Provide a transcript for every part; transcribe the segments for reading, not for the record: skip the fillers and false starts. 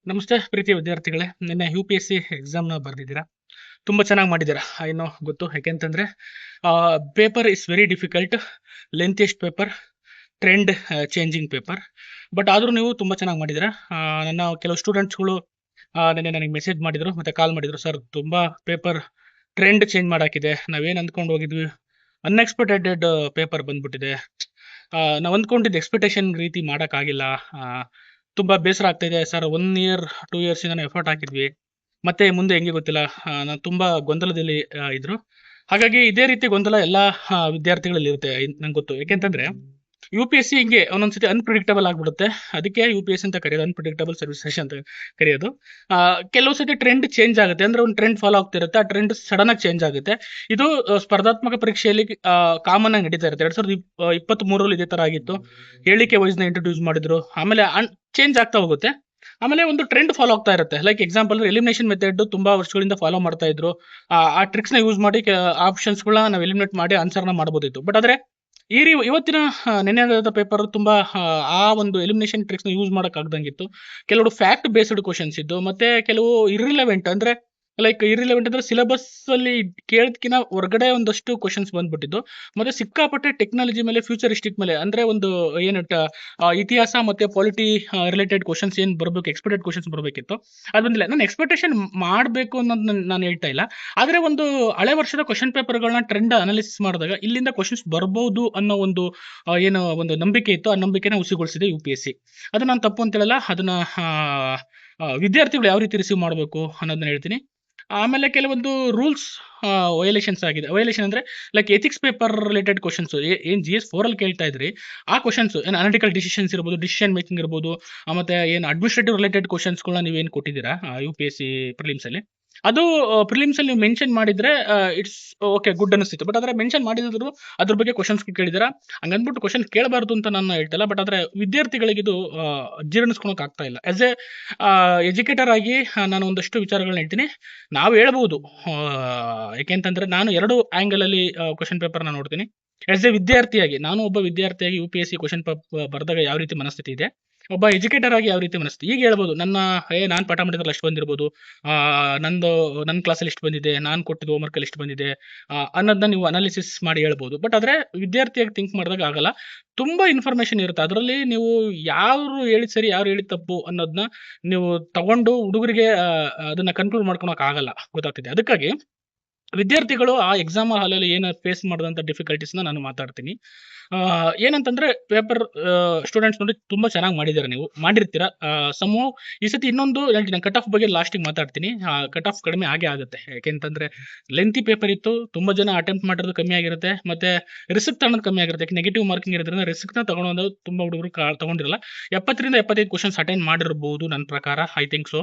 ನಮಸ್ತೆ ಪ್ರೀತಿಯ ವಿದ್ಯಾರ್ಥಿಗಳೇ. ನಿನ್ನೆ UPSC ಎಕ್ಸಾಮ್ನ ಬರೆದಿದ್ದೀರಾ, ತುಂಬ ಚೆನ್ನಾಗಿ ಮಾಡಿದ್ದೀರಾ. ಏನೋ ಗೊತ್ತು, ಯಾಕೆಂತಂದರೆ paper is very difficult, lengthiest paper, trend changing paper. But ಆದರೂ ನೀವು ತುಂಬ ಚೆನ್ನಾಗಿ ಮಾಡಿದ್ದೀರಾ. ನನ್ನ ಕೆಲವು ಸ್ಟೂಡೆಂಟ್ಸ್ಗಳು ನಿನ್ನೆ ನನಗೆ ಮೆಸೇಜ್ ಮಾಡಿದರು ಮತ್ತು ಕಾಲ್ ಮಾಡಿದರು, ಸರ್ ತುಂಬ ಪೇಪರ್ ಟ್ರೆಂಡ್ ಚೇಂಜ್ ಮಾಡೋಕ್ಕಿದೆ, ನಾವೇನು ಅಂದ್ಕೊಂಡು ಹೋಗಿದ್ವಿ ಅನ್ಎಕ್ಸ್ಪೆಕ್ಟೆಡ್ ಪೇಪರ್ ಬಂದ್ಬಿಟ್ಟಿದೆ, ನಾವು ಅಂದ್ಕೊಂಡಿದ್ದು ಎಕ್ಸ್ಪೆಕ್ಟೇಷನ್ ರೀತಿ ಮಾಡೋಕ್ಕಾಗಿಲ್ಲ, ತುಂಬ ಬೇಸರ ಆಗ್ತಾಯಿದೆ ಸರ್. 1 ಇಯರ್ 2 ಇಯರ್ಸಿಂದ ಎಫರ್ಟ್ ಹಾಕಿದ್ವಿ, ಮತ್ತೆ ಮುಂದೆ ಹೆಂಗೆ ಗೊತ್ತಿಲ್ಲ. ನಾನು ತುಂಬ ಗೊಂದಲದಲ್ಲಿ ಇದ್ರು. ಹಾಗಾಗಿ ಇದೇ ರೀತಿ ಗೊಂದಲ ಎಲ್ಲ ವಿದ್ಯಾರ್ಥಿಗಳಲ್ಲಿ ಇರುತ್ತೆ, ನಂಗೆ ಗೊತ್ತು. ಯಾಕೆಂತಂದರೆ UPSC ಹಿಂಗೆ ಒಂದೊಂದ್ಸತಿ ಅನ್ಪ್ರಿಡಿಕ್ಟಬಲ್ ಆಗಿಬಿಡುತ್ತೆ. ಅದಕ್ಕೆ UPSC ಅಂತ ಕರೆಯೋದು, ಅನ್ಪ್ರಿಡಿಕ್ಟಬಲ್ ಸರ್ವಿಸ್ ಅಂತ ಕರೆಯೋದು. ಕೆಲವು ಸತಿ ಟ್ರೆಂಡ್ ಚೇಂಜ್ ಆಗುತ್ತೆ, ಅಂದರೆ ಒಂದು ಟ್ರೆಂಡ್ ಫಾಲೋ ಆಗ್ತಿರುತ್ತೆ, ಆ ಟ್ರೆಂಡ್ ಸಡನ್ ಆಗಿ ಚೇಂಜ್ ಆಗುತ್ತೆ. ಇದು ಸ್ಪರ್ಧಾತ್ಮಕ ಪರೀಕ್ಷೆಯಲ್ಲಿ ಕಾಮನ್ ಆಗಿ ನಡೀತಾ ಇರುತ್ತೆ. 2023ರಲ್ಲಿ ಇದೇ ಥರ ಆಗಿತ್ತು. ಹೇಳಿಕೆ ವೈಸ್ನ ಇಂಟ್ರೊಡ್ಯೂಸ್ ಮಾಡಿದ್ರು, ಆಮೇಲೆ ಚೇಂಜ್ ಆಗ್ತಾ ಹೋಗುತ್ತೆ. ಆಮೇಲೆ ಒಂದು ಟ್ರೆಂಡ್ ಫಾಲೋ ಆಗ್ತಾ ಇರುತ್ತೆ. ಲೈಕ್ ಎಕ್ಸಾಂಪಲ್ ಎಲಿಮಿನೇಷನ್ ಮೆಥಡ್ ತುಂಬಾ ವರ್ಷಗಳಿಂದ ಫಾಲೋ ಮಾಡ್ತಾ ಇದ್ರು. ಆ ಟ್ರಿಕ್ಸ್ನ ಯೂಸ್ ಮಾಡಿ ಆಪ್ಷನ್ಸ್ಗಳನ್ನ ನಾವು ಎಲಿಮಿನೇಟ್ ಮಾಡಿ ಆನ್ಸರ್ನ ಮಾಡ್ಬೋದಿತ್ತು. ಬಟ್ ಆದರೆ ಇವತ್ತಿನ ನೆನ್ನೆದ ಪೇಪರ್ ತುಂಬಾ ಆ ಒಂದು ಎಲಿಮಿನೇಷನ್ ಟ್ರಿಕ್ಸ್ನ ಯೂಸ್ ಮಾಡೋಕ್ಕಾಗ್ದಂಗಿತ್ತು. ಕೆಲವು ಫ್ಯಾಕ್ಟ್ ಬೇಸ್ಡ್ ಕ್ವಶನ್ಸ್ ಇದ್ದು, ಮತ್ತೆ ಕೆಲವು ಇರ್ರಿಲೆವೆಂಟ್ ಅಂದ್ರೆ ಅಂದ್ರೆ ಸಿಲೆಬಸ್ ಅಲ್ಲಿ ಕೇಳದ್ಕಿನ ಹೊರಗಡೆ ಒಂದಷ್ಟು ಕ್ವಶನ್ಸ್ ಬಂದ್ಬಿಟ್ಟಿದ್ದು. ಮತ್ತೆ ಸಿಕ್ಕಾಪಟ್ಟೆ ಟೆಕ್ನಾಲಜಿ ಮೇಲೆ, ಫ್ಯೂಚರಿಸ್ಟಿಕ್ ಮೇಲೆ, ಅಂದ್ರೆ ಒಂದು ಏನು ಇತಿಹಾಸ ಮತ್ತೆ ಪಾಲಿಟಿ ರಿಲೇಟೆಡ್ ಕ್ವಶನ್ಸ್ ಏನ್ ಬರಬೇಕು, ಎಕ್ಸ್ಪೆಕ್ಟೆಡ್ ಕ್ವಶನ್ಸ್ ಬರಬೇಕಿತ್ತು, ಅದು ಬಂದಿಲ್ಲ. ನಾನು ಎಕ್ಸ್ಪೆಕ್ಟೇಷನ್ ಮಾಡಬೇಕು ಅನ್ನೋದು ನಾನು ಹೇಳ್ತಾ ಇಲ್ಲ, ಆದ್ರೆ ಒಂದು ಹಳೆ ವರ್ಷದ ಕ್ವಶನ್ ಪೇಪರ್ಗಳನ್ನ ಟ್ರೆಂಡ್ ಅನಾಲಿಸಿಸ್ ಮಾಡಿದಾಗ ಇಲ್ಲಿಂದ ಕ್ವಶನ್ಸ್ ಬರ್ಬೋದು ಅನ್ನೋ ಒಂದು ಏನು ಒಂದು ನಂಬಿಕೆ ಇತ್ತು, ಆ ನಂಬಿಕೆನ ಹುಸಿಗೊಳಿಸಿದೆ UPSC. ಅದು ನಾನು ತಪ್ಪು ಅಂತ ಹೇಳಲ್ಲ, ಅದನ್ನ ವಿದ್ಯಾರ್ಥಿಗಳು ಯಾವ ರೀತಿ ರಿಸೀವ್ ಮಾಡಬೇಕು ಅನ್ನೋದನ್ನ ಹೇಳ್ತೀನಿ. ಆಮೇಲೆ ಕೆಲವೊಂದು ರೂಲ್ಸ್ ವಯೋಲೇಷನ್ಸ್ ಆಗಿದೆ. ವಯೋಲೇಷನ್ ಅಂದ್ರೆ like ethics paper related questions ಏನ್ GS4 ಅಲ್ಲಿ ಕೇಳ್ತಾ ಇದ್ರಿ, ಆ ಕ್ವಶನ್ಸ್ ಏನು ಅನಾಲಿಟಿಕಲ್ ಡಿಸಿಷನ್ಸ್ ಇರ್ಬೋದು, ಡಿಸಿಷನ್ ಮೇಕಿಂಗ್ ಇರ್ಬೋದು, ಮತ್ತೆ ಏನು ಅಡ್ಮಿನಿಸ್ಟ್ರೇಟಿವ್ ರಿಲೇಟೆಡ್ ಕ್ವಶನ್ಸ್ಗಳನ್ನ ನೀವೇನು ಕೊಟ್ಟಿದ್ದೀರಾ UPSC ಪ್ರಿಲಿಮ್ಸ್ ಅಲ್ಲಿ, ಅದು ಪ್ರಿಲಿಮ್ಸ್ ಅಲ್ಲಿ ನೀವು ಮೆನ್ಷನ್ ಮಾಡಿದ್ರೆ ಇಟ್ಸ್ ಓಕೆ, ಗುಡ್ ಅನಿಸ್ತಿತ್ತು. ಬಟ್ ಆದ್ರೆ ಮೆನ್ಷನ್ ಮಾಡಿದ್ರು ಅದ್ರ ಬಗ್ಗೆ ಕ್ವಶನ್ಸ್ ಕೇಳಿದಿರಾ, ಹಂಗಂದ್ಬಿಟ್ಟು ಕ್ವಶನ್ ಕೇಳಬಾರ್ದು ಅಂತ ನಾನು ಹೇಳ್ತಲ್ಲ. ಬಟ್ ಆದ್ರೆ ವಿದ್ಯಾರ್ಥಿಗಳಿಗೆ ಇದು ಜೀರ್ಣಿಸ್ಕೊಳಕ್ ಆಗ್ತಾ ಇಲ್ಲ. ಆಸ್ ಎ ಎಜುಕೇಟರ್ ಆಗಿ ನಾನು ಒಂದಷ್ಟು ವಿಚಾರಗಳನ್ನ ಹೇಳ್ತೀನಿ. ನಾವು ಹೇಳ್ಬೋದು, ಯಾಕೆಂತಂದ್ರೆ ನಾನು 2 ಆಂಗಲ್ ಅಲ್ಲಿ ಕ್ವಶನ್ ಪೇಪರ್ನ ನೋಡ್ತೀನಿ. ಆಸ್ ಎ ವಿದ್ಯಾರ್ಥಿಯಾಗಿ, ನಾನು ಒಬ್ಬ ವಿದ್ಯಾರ್ಥಿಯಾಗಿ UPSC ಕ್ವಶನ್ ಬರೆದಾಗ ಯಾವ ರೀತಿ ಮನಸ್ಥಿತಿ ಇದೆ, ಒಬ್ಬ ಎಜುಕೇಟರ್ ಆಗಿ ಯಾವ ರೀತಿ ಮನಸ್ಥಿತಿ. ಈಗ ಹೇಳ್ಬೋದು, ನಾನು ಪಾಠ ಮಾಡಿದ್ರಲ್ಲಿ ಅಷ್ಟು ಬಂದಿರ್ಬೋದು, ನನ್ನ ಕ್ಲಾಸಲ್ಲಿ ಇಷ್ಟು ಬಂದಿದೆ, ನಾನು ಕೊಟ್ಟಿದ್ದು ಹೋಮ್ವರ್ಕ್ ಅಲ್ಲಿ ಇಷ್ಟು ಬಂದಿದೆ ಅನ್ನೋದನ್ನ ನೀವು ಅನಾಲಿಸಿಸ್ ಮಾಡಿ ಹೇಳ್ಬೋದು. ಬಟ್ ಆದ್ರೆ ವಿದ್ಯಾರ್ಥಿಯಾಗಿ ಥಿಂಕ್ ಮಾಡಿದಾಗ ಆಗಲ್ಲ. ತುಂಬಾ ಇನ್ಫಾರ್ಮೇಶನ್ ಇರುತ್ತೆ ಅದರಲ್ಲಿ. ನೀವು ಯಾರು ಹೇಳಿದ್ ಸರಿ, ಯಾರು ಹೇಳಿದ್ ತಪ್ಪು ಅನ್ನೋದನ್ನ ನೀವು ತಗೊಂಡು ಹುಡುಗರಿಗೆ ಅದನ್ನ ಕನ್ಕ್ಲೂಡ್ ಮಾಡ್ಕೊಳಕ್ ಆಗಲ್ಲ, ಗೊತ್ತಾಗ್ತಿದೆ. ಅದಕ್ಕಾಗಿ ವಿದ್ಯಾರ್ಥಿಗಳು ಆ ಎಕ್ಸಾಮ್ ಹಾಲಲ್ಲಿ ಏನು ಫೇಸ್ ಮಾಡಿದಂಥ ಡಿಫಿಕಲ್ಟೀಸ್ನ ನಾನು ಮಾತಾಡ್ತೀನಿ. ಏನಂತಂದ್ರೆ ಪೇಪರ್ ಸ್ಟೂಡೆಂಟ್ಸ್ ನೋಡಿ ತುಂಬಾ ಚೆನ್ನಾಗಿ ಮಾಡಿದ್ದಾರೆ, ನೀವು ಮಾಡಿರ್ತೀರಾ. ಈ ಸತಿ ಇನ್ನೊಂದು ಹೇಳ್ತೀನಿ, ಕಟ್ ಆಫ್ ಬಗ್ಗೆ ಲಾಸ್ಟಿಗೆ ಮಾತಾಡ್ತೀನಿ. ಕಟ್ ಆಫ್ ಕಡಿಮೆ ಆಗೇ ಆಗುತ್ತೆ, ಯಾಕೆಂತಂದ್ರೆ ಲೆಂತಿ ಪೇಪರ್ ಇತ್ತು, ತುಂಬಾ ಜನ ಅಟೆಂಪ್ಟ್ ಮಾಡಿರೋದು ಕಮ್ಮಿ ಆಗಿರುತ್ತೆ, ಮತ್ತೆ ರಿಸ್ಕ್ ತಗೊಳೋದು ಕಮ್ಮಿ ಆಗಿರುತ್ತೆ. ನೆಗೆಟಿವ್ ಮಾರ್ಕಿಂಗ್ ಇರೋದ್ರಿಂದ ರಿಸ್ಕ್ನ ತಗೊಳೋದು ತುಂಬಾ ಹುಡುಗರು ತಗೊಂಡಿರಲ್ಲ. 70ರಿಂದ 75 ಕ್ವಶನ್ಸ್ ಅಟೆಂಡ್ ಮಾಡಿರ್ಬೋದು ನನ್ನ ಪ್ರಕಾರ, ಐ ಥಿಂಕ್ ಸೊ.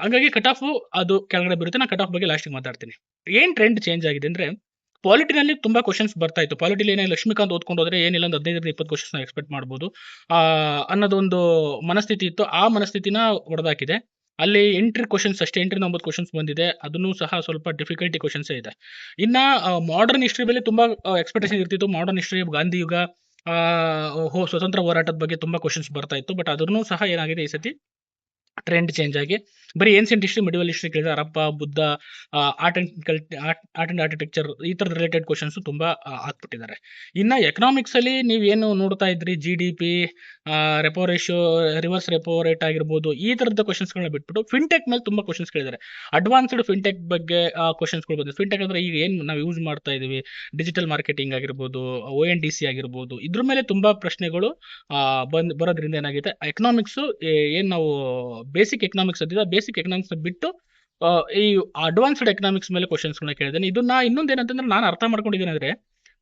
ಹಾಗಾಗಿ ಕಟ್ ಆಫ್ ಅದು ಕೆಳಗಡೆ ಬರುತ್ತೆ. ನಾನು ಕಟ್ ಆಫ್ ಬಗ್ಗೆ ಲಾಸ್ಟಿಗೆ ಮಾತಾಡ್ತೀನಿ. ಏನ್ ಟ್ರೆಂಡ್ ಚೇಂಜ್ ಆಗಿದೆ ಅಂದ್ರೆ, ಪಾಲಿಟಿನಲ್ಲಿ ತುಂಬಾ ಕ್ವಶನ್ಸ್ ಬರ್ತಾ ಇತ್ತು. ಪಾಲಿಟಿಲಿ ಏನೇ ಲಕ್ಷ್ಮೀಕಾಂತ್ ಓದ್ಕೊಂಡು ಹೋದ್ರೆ ಏನಿಲ್ಲ ಒಂದು 15-20 ಕ್ವಶನ್ಸ್ ಎಕ್ಸ್ಪೆಕ್ಟ್ ಮಾಡ್ಬೋದು ಅನ್ನೋದೊಂದು ಮನಸ್ಥಿತಿ ಇತ್ತು. ಆ ಮನಸ್ಥಿತಿನ ಹೊಡೆದಾಕಿದೆ. ಅಲ್ಲಿ ಎಂಟ್ರಿ ಕ್ವಶನ್ಸ್ ಅಷ್ಟೇ, 8ರಿಂದ 9 ಕ್ವಶನ್ಸ್ ಬಂದಿದೆ. ಅದನ್ನು ಸಹ ಸ್ವಲ್ಪ ಡಿಫಿಕಲ್ಟಿ ಕ್ವಶನ್ಸೇ ಇದೆ. ಇನ್ನ ಮಾಡರ್ನ್ ಹಿಸ್ಟ್ರಿ ಮೇಲೆ ತುಂಬಾ ಎಕ್ಸ್ಪೆಕ್ಟೇಷನ್ ಇರ್ತಿತ್ತು. ಮಾಡರ್ನ್ ಹಿಸ್ಟ್ರಿ, ಗಾಂಧಿ ಯುಗ, ಸ್ವತಂತ್ರ ಹೋರಾಟದ ಬಗ್ಗೆ ತುಂಬಾ ಕ್ವಶನ್ಸ್ ಬರ್ತಾ ಇತ್ತು. ಬಟ್ ಅದನ್ನು ಸಹ ಏನಾಗಿದೆ, ಈ ಸತಿ ಟ್ರೆಂಡ್ ಚೇಂಜ್ ಆಗಿ ಬರೀ ಏನ್ಸಿಯಂಟ್ ಹಿಸ್ಟ್ರಿ, ಮಿಡಿವಲ್ ಹಿಸ್ಟ್ರಿ ಕೇಳಿದ್ರೆ Harappa, Buddha, art and architecture, ಈ ಥರದ ರಿಲೇಟೆಡ್ ಕ್ವಶನ್ಸ್ ತುಂಬಾ ಹಾಕ್ಬಿಟ್ಟಿದ್ದಾರೆ. ಇನ್ನು ಎಕನಾಮಿಕ್ಸ್ ಅಲ್ಲಿ ನೀವೇನು ನೋಡ್ತಾ ಇದ್ರಿ, GDP, repo ratio, reverse repo rate ಆಗಿರ್ಬೋದು, ಈ ಥರದ ಕ್ವಶನ್ಸ್ಗಳನ್ನ ಬಿಟ್ಬಿಟ್ಟು ಫಿನ್ಟೆಕ್ ಮೇಲೆ ತುಂಬಾ ಕ್ವಶನ್ಸ್ ಕೇಳಿದ್ದಾರೆ. ಅಡ್ವಾನ್ಸ್ಡ್ ಫಿನ್ಟೆಕ್ ಬಗ್ಗೆ ಕ್ವಶನ್ಸ್ಗಳು ಬಂದಿದೆ. ಫಿನ್ಟೆಕ್ ಅಂದ್ರೆ ಈಗ ಏನು ನಾವು ಯೂಸ್ ಮಾಡ್ತಾ ಇದೀವಿ, ಡಿಜಿಟಲ್ ಮಾರ್ಕೆಟಿಂಗ್ ಆಗಿರ್ಬೋದು, ONDC ಆಗಿರ್ಬೋದು, ಇದ್ರ ಮೇಲೆ ತುಂಬಾ ಪ್ರಶ್ನೆಗಳು ಬರೋದ್ರಿಂದ ಏನಾಗಿದೆ, ಎಕನಾಮಿಕ್ಸ್ ಏನ್ ನಾವು ಬೇಸಿಕ್ ಎಕನಾಮಿಕ್ಸ್ ಅಂತಿದೆ, ಬೇಸಿಕ್ ಎಕನಾಮಿಕ್ಸ್ ಬಿಟ್ಟು ಈ ಅಡ್ವಾನ್ಸ್ಡ್ ಎಕನಾಮಿಕ್ಸ್ ಮೇಲೆ ಕ್ವಶನ್ಸ್ಗಳನ್ನ ಕೇಳಿದ್ದೇನೆ. ಇದನ್ನ ಇನ್ನೊಂದೇನಂತಂದ್ರೆ ನಾನು ಅರ್ಥ ಮಾಡ್ಕೊಂಡಿದ್ದೇನೆ ಅಂದ್ರೆ,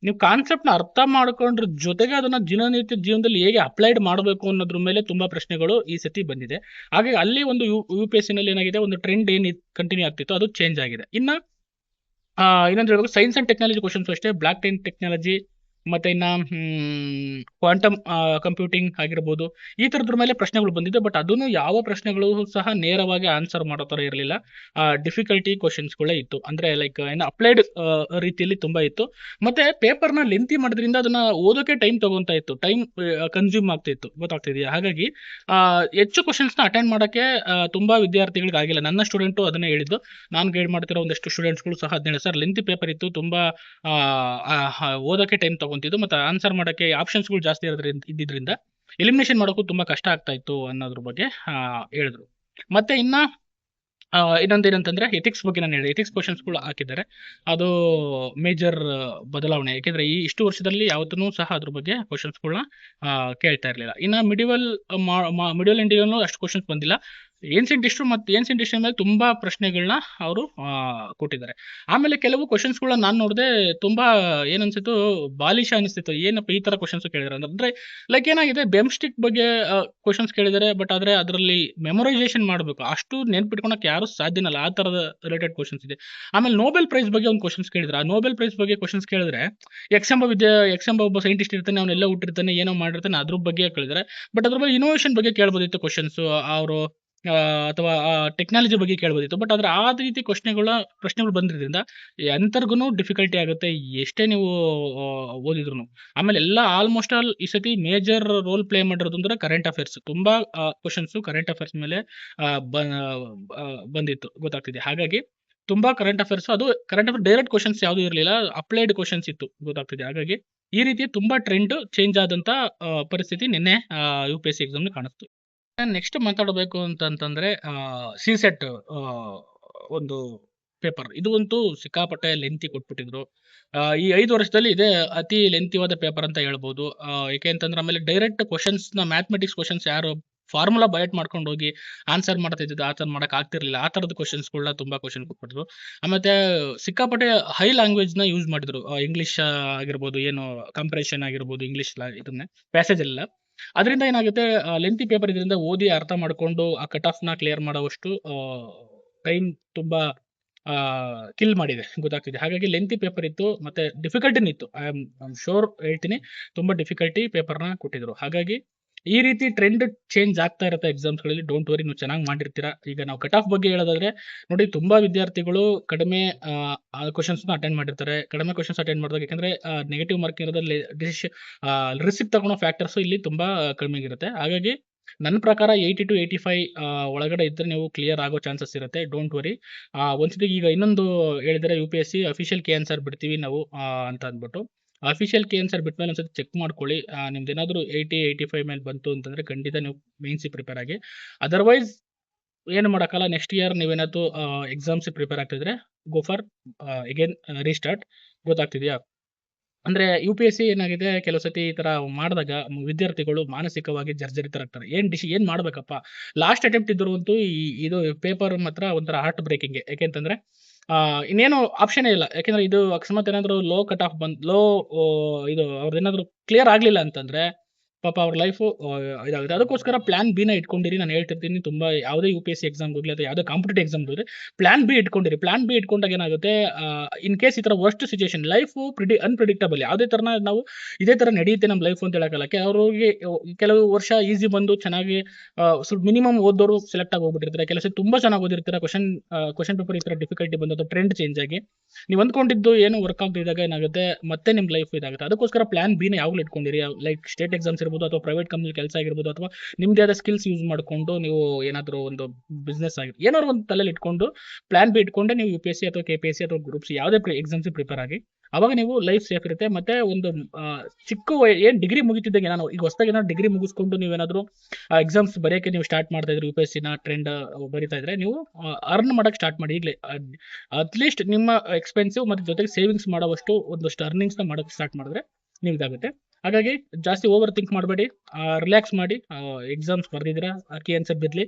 ನೀವು ಕಾನ್ಸೆಪ್ಟ್ನ ಅರ್ಥ ಮಾಡ್ಕೊಂಡ್ರ ಜೊತೆಗೆ ಅದನ್ನ ದಿನನಿತ್ಯ ಜೀವನದಲ್ಲಿ ಹೇಗೆ ಅಪ್ಲೈಡ್ ಮಾಡಬೇಕು ಅನ್ನೋದ್ರ ಮೇಲೆ ತುಂಬಾ ಪ್ರಶ್ನೆಗಳು ಈ ಸತಿ ಬಂದಿದೆ. ಹಾಗಾಗಿ ಅಲ್ಲಿ ಒಂದು UPSC ನಲ್ಲಿ ಏನಾಗಿದೆ, ಒಂದು ಟ್ರೆಂಡ್ ಏನು ಕಂಟಿನ್ಯೂ ಆಗ್ತಿತ್ತು ಅದು ಚೇಂಜ್ ಆಗಿದೆ. ಇನ್ನೊಂದು ಹೇಳ್ಬೇಕು, ಸೈನ್ಸ್ ಅಂಡ್ ಟೆಕ್ನಾಲಜಿ ಕ್ವಶನ್ಸ್ ಅಷ್ಟೇ. ಬ್ಲಾಕ್ ಟೈನ್ ಟೆಕ್ನಾಲಜಿ, ಮತ್ತೆ ಇನ್ನ ಕ್ವಾಂಟಮ್ ಕಂಪ್ಯೂಟಿಂಗ್ ಆಗಿರ್ಬೋದು, ಈ ಥರದ್ರ ಮೇಲೆ ಪ್ರಶ್ನೆಗಳು ಬಂದಿದೆ. ಬಟ್ ಅದನ್ನು ಯಾವ ಪ್ರಶ್ನೆಗಳು ಸಹ ನೇರವಾಗಿ ಆನ್ಸರ್ ಮಾಡೋ ಥರ ಇರಲಿಲ್ಲ. ಡಿಫಿಕಲ್ಟಿ ಕ್ವಶನ್ಸ್ಗಳೇ ಇತ್ತು. ಅಂದರೆ ಲೈಕ್ ಏನು ಅಪ್ಲೈಡ್ ರೀತಿಯಲ್ಲಿ ತುಂಬ ಇತ್ತು. ಮತ್ತು ಪೇಪರ್ನ ಲೆಂತಿ ಮಾಡೋದ್ರಿಂದ ಅದನ್ನು ಓದೋಕ್ಕೆ ಟೈಮ್ ತೊಗೊತಾ ಇತ್ತು, ಟೈಮ್ ಕನ್ಸ್ಯೂಮ್ ಆಗ್ತಾ ಇತ್ತು, ಗೊತ್ತಾಗ್ತಿದೆಯಾ? ಹಾಗಾಗಿ ಹೆಚ್ಚು ಕ್ವಶನ್ಸ್ನ ಅಟೆಂಡ್ ಮಾಡೋಕ್ಕೆ ತುಂಬ ವಿದ್ಯಾರ್ಥಿಗಳಿಗೆ ಆಗಿಲ್ಲ. ನನ್ನ ಸ್ಟೂಡೆಂಟು ಅದನ್ನೇ ಹೇಳಿದ್ದು. ನಾನು ಗೈಡ್ ಮಾಡ್ತಿರೋ ಒಂದಷ್ಟು ಸ್ಟೂಡೆಂಟ್ಸ್ಗಳು ಸಹ ಅದನ್ನೇ, ಸರ್ ಲೆಂತಿ ಪೇಪರ್ ಇತ್ತು, ತುಂಬ ಓದೋಕ್ಕೆ ಟೈಮ್ ತೊಗೊತಿದ್ದು, ಮತ್ತು ಆನ್ಸರ್ ಮಾಡೋಕ್ಕೆ ಆಪ್ಷನ್ಸ್ಗಳು ಜಾಸ್ತಿ ಇದ್ದಿದ್ದರಿಂದ ಎಲಿಮಿನೇಷನ್ ಮಾಡೋಕ್ಕೂ ತುಂಬ ಕಷ್ಟ ಆಗ್ತಾ ಇತ್ತು ಅನ್ನೋದ್ರ ಬಗ್ಗೆ ಹೇಳಿದ್ರು. ಮತ್ತು ಇನ್ನು ಇನ್ನೊಂದು ಏನಂತಂದರೆ ಎಥಿಕ್ಸ್ ಬಗ್ಗೆ ನಾನು ಹೇಳಿದೆ. ಎಥಿಕ್ಸ್ ಕ್ವಶನ್ಸ್ಗಳು ಹಾಕಿದ್ದಾರೆ, ಅದು ಮೇಜರ್ ಬದಲಾವಣೆ. ಯಾಕೆಂದರೆ ಇಷ್ಟು ವರ್ಷದಲ್ಲಿ ಯಾವತ್ತೂ ಸಹ ಅದ್ರ ಬಗ್ಗೆ ಕ್ವಶನ್ಸ್ಗಳನ್ನ ಕೇಳ್ತಾ ಇರಲಿಲ್ಲ. ಇನ್ನು ಮಿಡಿವಲ್ ಇಂಡಿಯಾನು ಅಷ್ಟು ಕ್ವಶನ್ಸ್ ಬಂದಿಲ್ಲ. ಏನ್ಷಿಯಂಟ್ ಹಿಸ್ಟ್ರಿ ಮತ್ತು ಏನ್ಷಿಯಂಟ್ ಹಿಸ್ಟ್ರಿ ಮೇಲೆ ತುಂಬ ಪ್ರಶ್ನೆಗಳನ್ನ ಅವರು ಕೊಟ್ಟಿದ್ದಾರೆ. ಆಮೇಲೆ ಕೆಲವು ಕ್ವಶನ್ಸ್ಗಳನ್ನ ನಾನು ನೋಡಿದೆ, ತುಂಬ ಏನನ್ಸಿತ್ತು, ಬಾಲಿಶ ಅನಿಸ್ತಿತ್ತು. ಏನಪ್ಪ ಈ ಥರ ಕ್ವಶನ್ಸ್ ಕೇಳಿದ್ದಾರೆ ಅಂದರೆ, ಲೈಕ್ ಏನಾಗಿದೆ, ಬೆಮ್ಸ್ಟಿಕ್ ಬಗ್ಗೆ ಕ್ವಶನ್ಸ್ ಕೇಳಿದ್ದಾರೆ. ಬಟ್ ಆದರೆ ಅದರಲ್ಲಿ ಮೆಮೊರೈಸೇಷನ್ ಮಾಡಬೇಕು, ಅಷ್ಟು ನೆನ್ಪಿಟ್ಕೊಳಕ್ಕೆ ಯಾರು ಸಾಧ್ಯನಲ್ಲ, ಆ ಥರದ ರಿಲೇಟೆಡ್ ಕ್ವಶನ್ಸ್ ಇದೆ. ಆಮೇಲೆ ನೋಬೆಲ್ ಪ್ರೈಸ್ ಬಗ್ಗೆ ಒಂದು ಕ್ವಶನ್ಸ್ ಕೇಳಿದ್ರು. ಆ ನೋಬೆಲ್ ಪ್ರೈಸ್ ಬಗ್ಗೆ ಕ್ವಶನ್ಸ್ ಕೇಳಿದ್ರೆ, ಎಕ್ಸ್ ಎಂಬ ಒಬ್ಬ ಸೈಂಟಿಸ್ಟ್ ಇರ್ತಾನೆ, ಅವನೆಲ್ಲ ಹುಟ್ಟಿರ್ತಾನೆ, ಏನೋ ಮಾಡಿರ್ತಾನೆ, ಅದ್ರ ಬಗ್ಗೆ ಕೇಳಿದರೆ. ಬಟ್ ಅದ್ರ ಬಗ್ಗೆ ಇನೋವೇಷನ್ ಬಗ್ಗೆ ಕೇಳ್ಬೋದಿತ್ತು ಕ್ವಶನ್ಸು, ಅವರು ಅಥವಾ ಟೆಕ್ನಾಲಜಿ ಬಗ್ಗೆ ಕೇಳ್ಬೋದಿತ್ತು. ಬಟ್ ಆದರೆ ಆ ರೀತಿ ಪ್ರಶ್ನೆಗಳು ಬಂದಿರೋದ್ರಿಂದ ಎಂಥರ್ಗು ಡಿಫಿಕಲ್ಟಿ ಆಗುತ್ತೆ, ಎಷ್ಟೇ ನೀವು ಓದಿದ್ರು. ಆಮೇಲೆ ಎಲ್ಲ ಆಲ್ಮೋಸ್ಟ್ ಆಲ್ ಈ ಸತಿ ಮೇಜರ್ ರೋಲ್ ಪ್ಲೇ ಮಾಡಿರೋದು ಅಂದರೆ ಕರೆಂಟ್ ಅಫೇರ್ಸ್. ತುಂಬ ಕ್ವಶನ್ಸು ಕರೆಂಟ್ ಅಫೇರ್ಸ್ ಮೇಲೆ ಬಂದಿತ್ತು, ಗೊತ್ತಾಗ್ತಿದೆ. ಹಾಗಾಗಿ ತುಂಬ ಕರೆಂಟ್ ಅಫೇರ್ಸ್, ಅದು ಕರೆಂಟ್ ಅಫೇರ್ ಡೈರೆಕ್ಟ್ ಕ್ವಶನ್ಸ್ ಯಾವುದೂ ಇರಲಿಲ್ಲ, ಅಪ್ಲೈಡ್ ಕ್ವಶನ್ಸ್ ಇತ್ತು, ಗೊತ್ತಾಗ್ತಿದೆ. ಹಾಗಾಗಿ ಈ ರೀತಿ ತುಂಬ ಟ್ರೆಂಡ್ ಚೇಂಜ್ ಆದಂಥ ಪರಿಸ್ಥಿತಿ ನಿನ್ನೆ UPSC ಎಕ್ಸಾಮ್ನ ಕಾಣಿಸ್ತು. ನೆಕ್ಸ್ಟ್ ಮಾತಾಡಬೇಕು ಅಂತಂತಂದ್ರೆ CSET ಒಂದು ಪೇಪರ್, ಇದು ಅಂತೂ ಸಿಕ್ಕಾಪಟ್ಟೆ ಲೆಂತಿ ಕೊಟ್ಬಿಟ್ಟಿದ್ರು. ಈ 5 ವರ್ಷದಲ್ಲಿ ಇದೇ ಅತಿ ಲೆಂತಿವಾದ ಪೇಪರ್ ಅಂತ ಹೇಳ್ಬೋದು. ಏಕೆ ಅಂತಂದ್ರೆ ಆಮೇಲೆ ಡೈರೆಕ್ಟ್ ಕ್ವಶನ್ಸ್ನ, ಮ್ಯಾಥಮೆಟಿಕ್ಸ್ ಕ್ವಶನ್ಸ್ ಯಾರು ಫಾರ್ಮುಲಾ ಬೈಟ್ ಮಾಡ್ಕೊಂಡು ಹೋಗಿ ಆನ್ಸರ್ ಮಾಡ್ತಿದ್ದು, ಆ ಥರ ಮಾಡಕ್ ಆಗ್ತಿರ್ಲಿಲ್ಲ. ಆ ಥರದ ಕ್ವಶನ್ಸ್ಗಳನ್ನ ತುಂಬ ಕ್ವಶನ್ ಕೊಟ್ಬಿಟ್ರು. ಆಮೇಲೆ ಸಿಕ್ಕಾಪಟ್ಟೆ ಹೈ ಲ್ಯಾಂಗ್ವೇಜ್ನ ಯೂಸ್ ಮಾಡಿದ್ರು. ಇಂಗ್ಲಿಷ್ ಆಗಿರ್ಬೋದು, ಏನು ಕಂಪ್ರೆಷನ್ ಆಗಿರ್ಬೋದು, ಇಂಗ್ಲಿಷ್ ಇದನ್ನೇ ಪ್ಯಾಸೇಜ್ ಎಲ್ಲ. ಅದರಿಂದ ಏನಾಗುತ್ತೆ, ಲೆಂತಿ ಪೇಪರ್ ಇದರಿಂದ ಓದಿ ಅರ್ಥ ಮಾಡಿಕೊಂಡು ಆ ಕಟ್ ಆಫ್ನ ಕ್ಲಿಯರ್ ಮಾಡೋವಷ್ಟು ಟೈಮ್ ತುಂಬ ಕಿಲ್ ಮಾಡಿದೆ, ಗೊತ್ತಾಗ್ತಿದೆ. ಹಾಗಾಗಿ ಲೆಂತಿ ಪೇಪರ್ ಇತ್ತು, ಮತ್ತು ಡಿಫಿಕಲ್ಟಿನೂ ಇತ್ತು. ಐ ಆಮ್ ಶೋರ್ ಹೇಳ್ತೀನಿ, ತುಂಬ ಡಿಫಿಕಲ್ಟಿ ಪೇಪರ್ನ ಕೊಟ್ಟಿದ್ರು. ಹಾಗಾಗಿ ಈ ರೀತಿ ಟ್ರೆಂಡ್ ಚೇಂಜ್ ಆಗ್ತಾ ಇರುತ್ತೆ ಎಕ್ಸಾಮ್ಸ್ಗಳಲ್ಲಿ. ಡೋಂಟ್ ವರಿ, ನೀವು ಚೆನ್ನಾಗಿ ಮಾಡಿರ್ತೀರಾ. ಈಗ ನಾವು ಕಟ್ ಆಫ್ ಬಗ್ಗೆ ಹೇಳೋದಾದ್ರೆ ನೋಡಿ, ತುಂಬ ವಿದ್ಯಾರ್ಥಿಗಳು ಕಡಿಮೆ ಕ್ವಶನ್ಸ್ನ ಅಟೆಂಡ್ ಮಾಡಿರ್ತಾರೆ. ಕಡಿಮೆ ಕ್ವಶನ್ಸ್ ಅಟೆಂಡ್ ಮಾಡಿದಾಗ, ಯಾಕಂದರೆ ನೆಗೆಟಿವ್ ಮಾರ್ಕ್ ಇರೋದ್ರಲ್ಲಿ ರಿಸಿಪ್ಟ್ ತಗೊಳ್ಳೋ ಫ್ಯಾಕ್ಟರ್ಸು ಇಲ್ಲಿ ತುಂಬ ಕಡಿಮೆ ಇರುತ್ತೆ. ಹಾಗಾಗಿ ನನ್ನ ಪ್ರಕಾರ 80 to 85 ಒಳಗಡೆ ಇದ್ದರೆ ನೀವು ಕ್ಲಿಯರ್ ಆಗೋ ಚಾನ್ಸಸ್ ಇರುತ್ತೆ. Don't worry. ಒಂದ್ಸತಿ ಈಗ ಇನ್ನೊಂದು ಹೇಳಿದರೆ, UPSC ಅಫಿಷಿಯಲ್ ಕೆ ಆನ್ಸರ್ ಬಿಡ್ತೀವಿ ನಾವು ಅಂತ ಅಂದ್ಬಿಟ್ಟು. ಅಫಿಷಿಯಲ್ ಕೆ ಆನ್ಸರ್ ಬಿಟ್ಮೇಲೆ ಒಂದ್ಸತಿ ಚೆಕ್ ಮಾಡ್ಕೊಳ್ಳಿ. ನಿಮ್ದೇನಾದರೂ 80-85 ಮೇಲೆ ಬಂತು ಅಂತಂದರೆ ಖಂಡಿತ ನೀವು ಮೇನ್ಸಿಗೆ ಪ್ರಿಪೇರ್ ಆಗಿ. ಅದರ್ವೈಸ್ ಏನು ಮಾಡೋಕ್ಕಲ್ಲ. ನೆಕ್ಸ್ಟ್ ಇಯರ್ ನೀವೇನಾದರೂ ಎಕ್ಸಾಮ್ಸಿಗೆ ಪ್ರಿಪೇರ್ ಆಗ್ತಿದ್ರೆ, ಗೋ ಫಾರ್ ಅಗೇನ್ ರೀಸ್ಟಾರ್ಟ್, ಗೊತ್ತಾಗ್ತಿದೆಯಾ? ಅಂದರೆ UPSC ಏನಾಗಿದೆ, ಕೆಲವು ಸತಿ ಈ ಥರ ಮಾಡಿದಾಗ ವಿದ್ಯಾರ್ಥಿಗಳು ಮಾನಸಿಕವಾಗಿ ಜರ್ಜರಿತರಾಗ್ತಾರೆ. ಏನು ಮಾಡಬೇಕಪ್ಪ, ಲಾಸ್ಟ್ ಅಟೆಂಪ್ಟ್ ಇದ್ದರಂತೂ ಇದು ಪೇಪರ್ ಮಾತ್ರ ಒಂಥರ ಹಾರ್ಟ್ ಬ್ರೇಕಿಂಗ್. ಯಾಕೆಂತಂದರೆ ಇನ್ನೇನು ಆಪ್ಷನೇ ಇಲ್ಲ. ಯಾಕೆಂದರೆ ಇದು ಅಕಸ್ಮಾತ್ ಏನಾದರೂ ಲೋ ಕಟ್ ಆಫ್ ಇದು ಅವ್ರದ್ದೇನಾದರೂ ಕ್ಲಿಯರ್ ಆಗಲಿಲ್ಲ ಅಂತಂದರೆ ಪಾಪ ಅವ್ರ ಲೈಫು ಇದಾಗುತ್ತೆ. ಅದಕ್ಕೋಸ್ಕರ ಪ್ಲಾನ್ ಬಿನ ಇಟ್ಕೊಂಡಿರಿ. ನಾನು ಹೇಳ್ತಿರ್ತೀನಿ, ತುಂಬ ಯಾವುದೇ UPSC ಎಕ್ಸಾಮ್ಗೆ ಹೋಗಲಿ ಅಥವಾ ಯಾವುದೇ ಕಾಂಪಿಟೇಟಿವ್ ಎಕ್ಸಾಮ್ಗೆ ಹೋದರೆ ಪ್ಲಾನ್ ಬಿ ಇಟ್ಕೊಂಡಿರಿ. ಪ್ಲಾನ್ ಬಿ ಇಟ್ಕೊಂಡಾಗ ಏನಾಗುತ್ತೆ, ಇನ್ ಕೇಸ್ ಈ ಥರ ವರ್ಸ್ಟ್ ಸಿಚುವೇಶನ್, ಲೈಫು ಅನ್ಪ್ರಿಡಿಕ್ಟಬಲ್, ಯಾವುದೇ ಥರನ ನಾವು ಇದೇ ಥರ ನಡೆಯುತ್ತೆ ನಮ್ಮ ಲೈಫು ಅಂತ ಹೇಳೋಕ್ಕಲ್ಲ. ಅವ್ರಿಗೆ ಕೆಲವು ವರ್ಷ ಈಸಿ ಬಂದು ಚೆನ್ನಾಗಿ ಸ್ವಲ್ಪ ಮಿನಿಮಮ್ ಓದೋರು ಸೆಲೆಕ್ಟ್ ಆಗಿ ಹೋಗ್ಬಿಟ್ಟಿರ್ತಾರೆ. ಕೆಲವು ಸತಿ ತುಂಬ ಚೆನ್ನಾಗಿ ಓದಿರ್ತಾರೆ, ಕ್ವಶನ್ ಪೇಪರ್ ಈ ಥರ ಡಿಫಿಕಲ್ಟಿ ಬಂದು ಅಥವಾ ಟ್ರೆಂಡ್ ಚೇಂಜ್ ಆಗಿ ನೀವು ಅಂದ್ಕೊಂಡಿದ್ದು ಏನು ವರ್ಕ್ ಆಗ್ತಿದ್ದಾಗ ಏನಾಗುತ್ತೆ, ಮತ್ತೆ ನಿಮ್ಮ ಲೈಫ್ ಇದಾಗುತ್ತೆ. ಅದಕ್ಕೋಸ್ಕರ ಪ್ಲಾನ್ ಬಿನ ಯಾವಾಗಲೂ ಇಟ್ಕೊಂಡಿರಿ. ಲೈಕ್ ಸ್ಟೇಟ್ ಎಕ್ಸಾಮ್ಸ್ ಇರ್ಬೋದು, ಅಥವಾ ಪ್ರೈವೇಟ್ ಕಂಪ್ನಿ ಕೆಲಸ ಆಗಿರ್ಬೋದು, ಅಥವಾ ನಿಮ್ಮದೇ ಆದ ಸ್ಕಿಲ್ಸ್ ಯೂಸ್ ಮಾಡಿಕೊಂಡು ನೀವು ಏನಾದರೂ ಒಂದು ಬಿಸ್ನೆಸ್ ಆಗಿರ್ಬೋದು, ಏನಾದ್ರು ಒಂದು ತಲೆಯಲ್ಲಿ ಇಟ್ಕೊಂಡು ಪ್ಲಾನ್ ಬಿ ಇಟ್ಕೊಂಡೆ ನೀವು UPSC ಅಥವಾ KPSC ಅಥವಾ ಗ್ರೂಪ್ಸ್ ಯಾವುದೇ ಎಕ್ಸಾಮ್ಸಿಗೆ ಪ್ರಿಪೇರ್ ಆಗಿ. ಅವಾಗ ನೀವು ಲೈಫ್ ಸೇಫ್ ಇರುತ್ತೆ. ಮತ್ತು ಒಂದು ಚಿಕ್ಕ ಏನು ಡಿಗ್ರಿ ಮುಗಿತಿದ್ದಂಗೆ, ನಾನು ಈಗ ಹೊಸದಾಗಿ ಏನಾದ್ರು ಡಿಗ್ರಿ ಮುಗಿಸ್ಕೊಂಡು ನೀವೇನಾದರೂ ಎಕ್ಸಾಮ್ಸ್ ಬರೆಯೋಕ್ಕೆ ನೀವು ಸ್ಟಾರ್ಟ್ ಮಾಡ್ತಾ ಇದ್ರೆ, UPSCನ ಟ್ರೆಂಡ್ ಬರೀತಾ ಇದ್ರೆ, ನೀವು ಅರ್ನ್ ಮಾಡೋಕ್ಕೆ ಸ್ಟಾರ್ಟ್ ಮಾಡಿ ಈಗಲೇ. ಅಟ್ಲೀಸ್ಟ್ ನಿಮ್ಮ ಎಕ್ಸ್ಪೆನ್ಸಿವ್ ಮತ್ತು ಜೊತೆಗೆ ಸೇವಿಂಗ್ಸ್ ಮಾಡೋವಷ್ಟು ಒಂದಷ್ಟು ಅರ್ನಿಂಗ್ಸ್ನ ಮಾಡೋಕ್ಕೆ ಸ್ಟಾರ್ಟ್ ಮಾಡಿದ್ರೆ ನೀವು ಇದಾಗುತ್ತೆ. ಹಾಗಾಗಿ ಜಾಸ್ತಿ ಓವರ್ ಥಿಂಕ್ ಮಾಡಬೇಡಿ, ರಿಲ್ಯಾಕ್ಸ್ ಮಾಡಿ. ಎಕ್ಸಾಮ್ಸ್ ಬರೆದಿದ್ದೀರಾ, ಕೀ ಆನ್ಸರ್ ಬಿದ್ದಲಿ,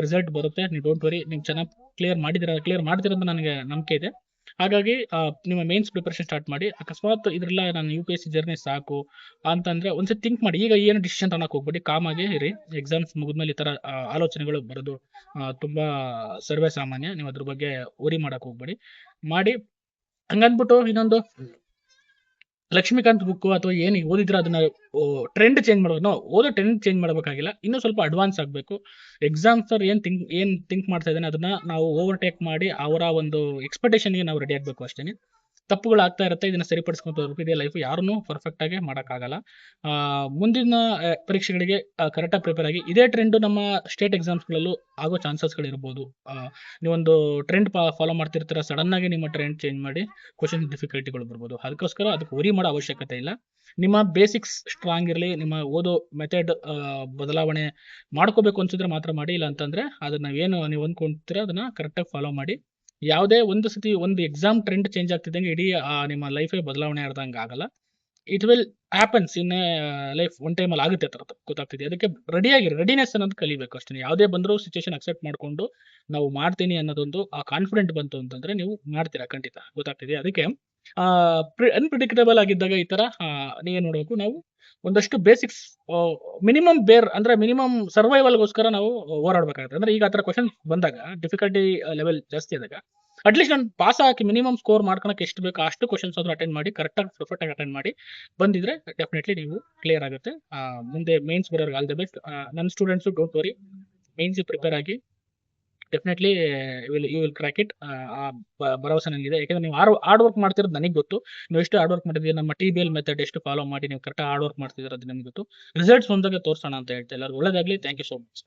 ರಿಸಲ್ಟ್ ಬರುತ್ತೆ. ನೀವು ಡೋಂಟ್ ವರಿ, ನೀವು ಚೆನ್ನಾಗಿ ಕ್ಲಿಯರ್ ಮಾಡ್ತೀರಾ ಅಂತ ನನಗೆ ನಂಬಿಕೆ ಇದೆ. ಹಾಗಾಗಿ ನಿಮ್ಮ ಮೇನ್ಸ್ ಪ್ರಿಪರೇಷನ್ ಸ್ಟಾರ್ಟ್ ಮಾಡಿ. ಅಕಸ್ಮಾತ್ ಇದರೆಲ್ಲ ನಾನು UPSC ಜರ್ನಿ ಸಾಕು ಅಂತಂದರೆ ಒಂದ್ಸತಿ ಥಿಂಕ್ ಮಾಡಿ. ಈಗ ಏನು ಡಿಸಿಷನ್ ತಗೊಳಕ್ಕೆ ಹೋಗ್ಬೇಡಿ, ಕಾಮಾಗಿ ಇರಿ. ಎಕ್ಸಾಮ್ಸ್ ಮುಗಿದ್ಮೇಲೆ ಈ ಥರ ಆಲೋಚನೆಗಳು ಬರೋದು ತುಂಬ ಸರ್ವೇ ಸಾಮಾನ್ಯ. ನೀವು ಅದ್ರ ಬಗ್ಗೆ ವರಿ ಮಾಡೋಕ್ಕೆ ಹೋಗ್ಬೇಡಿ. ಮಾಡಿ ಹಂಗಂದ್ಬಿಟ್ಟು ಇನ್ನೊಂದು ಲಕ್ಷ್ಮೀಕಾಂತ್ ಬುಕ್ಕು ಅಥವಾ ಏನು ಓದಿದ್ರೆ ಅದನ್ನ ಟ್ರೆಂಡ್ ಚೇಂಜ್ ಮಾಡ್ಬೇಕು. ನಾವು ಓದೋ ಟ್ರೆಂಡ್ ಚೇಂಜ್ ಮಾಡಬೇಕಾಗಿಲ್ಲ, ಇನ್ನೂ ಸ್ವಲ್ಪ ಅಡ್ವಾನ್ಸ್ ಆಗಬೇಕು. ಎಕ್ಸಾಮ್ ಸರ್ ಏನು ಥಿಂಕ್ ಮಾಡ್ತಾ ಇದ್ದಾನೆ ಅದನ್ನ ನಾವು ಓವರ್ಟೇಕ್ ಮಾಡಿ ಅವರ ಒಂದು ಎಕ್ಸ್ಪೆಕ್ಟೇಷನ್ಗೆ ನಾವು ರೆಡಿ ಆಗಬೇಕು ಅಷ್ಟೇ. ತಪ್ಪುಗಳಾಗ್ತಾ ಇರುತ್ತೆ, ಇದನ್ನ ಸರಿಪಡಿಸ್ಕೊಂತ ಹೋಗ್ಬೇಕು. ಇದೇ ಲೈಫ್, ಯಾರನ್ನೂ ಪರ್ಫೆಕ್ಟ್ ಆಗಿ ಮಾಡೋಕ್ಕಾಗಲ್ಲ. ಮುಂದಿನ ಪರೀಕ್ಷೆಗಳಿಗೆ ಕರೆಕ್ಟಾಗಿ ಪ್ರಿಪೇರ್ ಆಗಿ. ಇದೇ ಟ್ರೆಂಡು ನಮ್ಮ ಸ್ಟೇಟ್ ಎಕ್ಸಾಮ್ಸ್ಗಳಲ್ಲೂ ಆಗೋ ಚಾನ್ಸಸ್ಗಳಿರ್ಬೋದು. ನೀವೊಂದು ಟ್ರೆಂಡ್ ಫಾಲೋ ಮಾಡ್ತಿರ್ತೀರ, ಸಡನ್ ಆಗಿ ನಿಮ್ಮ ಟ್ರೆಂಡ್ ಚೇಂಜ್ ಮಾಡಿ ಕ್ವಶನ್ ಡಿಫಿಕಲ್ಟಿಗಳು ಬರ್ಬೋದು. ಅದಕ್ಕೋಸ್ಕರ ಅದಕ್ಕೆ ವರಿ ಮಾಡೋ ಅವಶ್ಯಕತೆ ಇಲ್ಲ. ನಿಮ್ಮ ಬೇಸಿಕ್ಸ್ ಸ್ಟ್ರಾಂಗ್ ಇರಲಿ, ನಿಮ್ಮ ಓದೋ ಮೆಥಡ್ ಬದಲಾವಣೆ ಮಾಡ್ಕೋಬೇಕು ಅನ್ಸಿದ್ರೆ ಮಾತ್ರ ಮಾಡಿ, ಇಲ್ಲ ಅಂತಂದ್ರೆ ಅದನ್ನ ಏನು ನೀವು ಅಂದ್ಕೊಂತೀರ ಅದನ್ನ ಕರೆಕ್ಟಾಗಿ ಫಾಲೋ ಮಾಡಿ. ಯಾವುದೇ ಒಂದು ಸತಿ ಒಂದು ಎಕ್ಸಾಮ್ ಟ್ರೆಂಡ್ ಚೇಂಜ್ ಆಗ್ತಿದ್ದಂಗೆ ಇಡೀ ನಿಮ್ಮ ಲೈಫೇ ಬದಲಾವಣೆ ಆಡ್ದಂಗೆ ಆಗಲ್ಲ. It will happens in life. One ಟೈಮಲ್ಲಿ ಆಗುತ್ತೆ ಥರ ಗೊತ್ತಾಗ್ತಿದೆ. ಅದಕ್ಕೆ ರೆಡಿನೆಸ್ ಅನ್ನೋದು ಕಲಿಬೇಕು ಅಷ್ಟೇ. ಯಾವುದೇ ಬಂದರೂ ಸಿಚುವೇಶನ್ ಅಕ್ಸೆಪ್ಟ್ ಮಾಡಿಕೊಂಡು ನಾವು ಮಾಡ್ತೀನಿ ಅನ್ನೋದೊಂದು ಆ ಕಾನ್ಫಿಡೆಂಟ್ ಬಂತು ಅಂತಂದ್ರೆ ನೀವು ಮಾಡ್ತೀರಾ ಖಂಡಿತ. ಗೊತ್ತಾಗ್ತಿದೆ. ಅದಕ್ಕೆ ಅನ್ಪ್ರಿಡಿಕ್ಟಬಲ್ ಆಗಿದ್ದಾಗ ಈ ತರ ನೀವೇನ್ ನೋಡ್ಬೇಕು, ನಾವು ಒಂದಷ್ಟು ಬೇಸಿಕ್ಸ್ ಮಿನಿಮಮ್ ಅಂದ್ರೆ ಮಿನಿಮಮ್ ಸರ್ವೈವಲ್ಗೋಸ್ಕರ ನಾವು ಹೋರಾಡ್ಬೇಕಾಗುತ್ತೆ. ಅಂದ್ರೆ ಈಗ ಆ ಥರ ಕ್ವಶನ್ ಬಂದಾಗ ಡಿಫಿಕಲ್ಟಿ ಲೆವೆಲ್ ಜಾಸ್ತಿ ಆದಾಗ ಅಟ್ಲೀಸ್ಟ್ ನಾನು ಪಾಸ್ ಹಾಕಿ ಮಿನಿಮಮ್ ಸ್ಕೋರ್ ಮಾಡ್ಕೊಳಕ್ಕೆ ಎಷ್ಟು ಬೇಕು ಅಷ್ಟು ಕ್ವಶನ್ಸ್ ಆದ್ರೂ ಅಟೆಂಡ್ ಮಾಡಿ, ಕರೆಕ್ಟಾಗಿ ಪರ್ಫೆಕ್ಟಾಗಿ ಅಟೆಂಡ್ ಮಾಡಿ ಬಂದಿದ್ರೆ ಡೆಫಿನೆಟ್ಲಿ ನೀವು ಕ್ಲಿಯರ್ ಆಗುತ್ತೆ. ಮುಂದೆ ಮೇನ್ಸ್ ಬರೋರ್ಗೆ ಆಲ್ ದ ಬೆಸ್ಟ್. ನನ್ನ students don't worry, mains prepare ಆಗಿ definitely you will crack it. ಆ ಭರವಸೆ ನನಗಿದೆ. ಯಾಕಂದ್ರೆ ನೀವು ಹಾರ್ಡ್ ವರ್ಕ್ ಮಾಡ್ತಿರೋದು ನನಗೆ ಗೊತ್ತು. ನೀವು ಎಷ್ಟು ಹಾರ್ಡ್ ವರ್ಕ್ ಮಾಡಿದ್ದೀರಿ, ನಮ್ಮ TBL ಮೆಥಡ್ ಎಷ್ಟು ಫಾಲೋ ಮಾಡಿ ನೀವು ಕರೆಕ್ಟಾಗಿ ಹಾರ್ಡ್ ವರ್ಕ್ ಮಾಡ್ತಿದ್ದೀರ ಅದು ನನಗೆ ಗೊತ್ತು. ರಿಸಲ್ಟ್ಸ್ ಬಂದಾಗ ತೋರಿಸೋಣ ಅಂತ ಹೇಳ್ತಾ ಎಲ್ಲರೂ ಒಳ್ಳೆದಾಗಲಿ. Thank you so much.